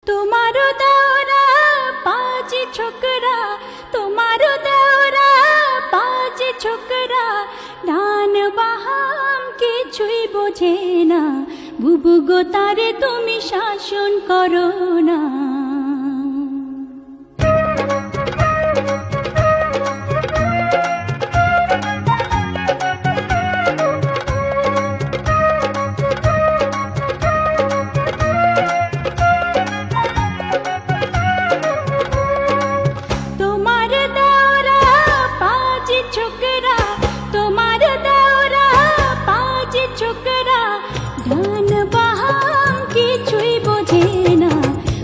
তোমারো দেওরা পাঁচ ছোকরা, তোমারো দেওরা পাঁচ ছোকরা, ডান বাহাম কিছুই বোঝে না, বুবু গো তারে তুমি শাসন করো না।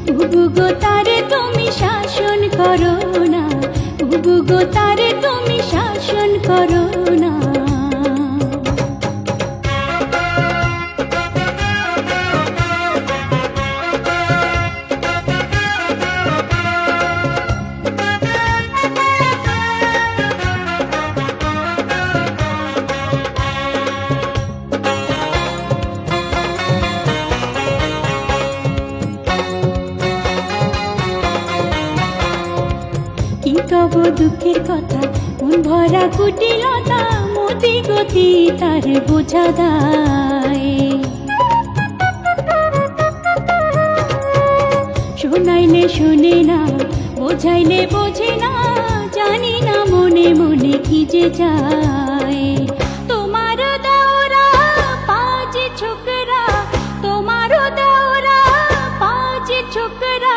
বুবু গো তারে তুমি শাসন করো না, বুবু গো তারে তুমি শাসন করো না। কি কব দুঃখের কথা, মন ভরা কুটিলতা, মতি গতি তার বোঝা দায়। শোনাইলে শোনে না, বোঝাইলে বোঝে না, জানি না মনে মনে কি যে চায়। তোমার দেওরা পাঁচ ছোকরা, তোমার দেওরা পাঁচ ছোকরা,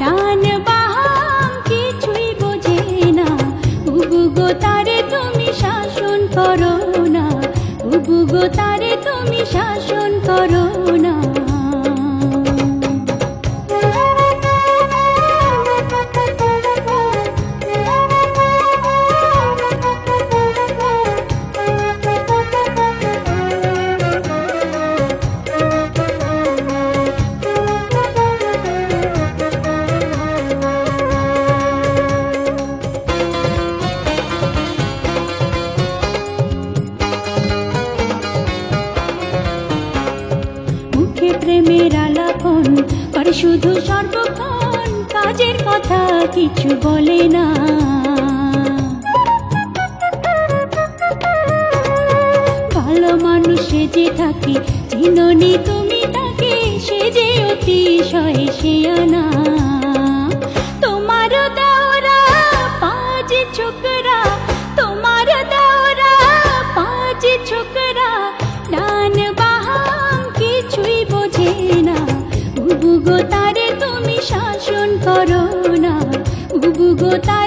ডান বাহাম কিছুই বোঝে না, বুবু গো তারে তুমি শাসন করো না, বুবু গো তারে তুমি শাসন করো না। প্রেমের আলাপন করে শুধু সর্বক্ষণ, কাজের কথা কিছু বলে না। ভালো মানুষ সেজে থাকে, চিননি তুমি তাকে, সে যে অতিশয় শিয়ানা। তোমার দেওরা পাঁচ ছোকরা, তোমার দেওরা পাঁচ ছোকরা, ডান বাহাম কিছুই বোঝে না, বুবু গো তারে তুমি শাসন করো না, বুবু গো তারে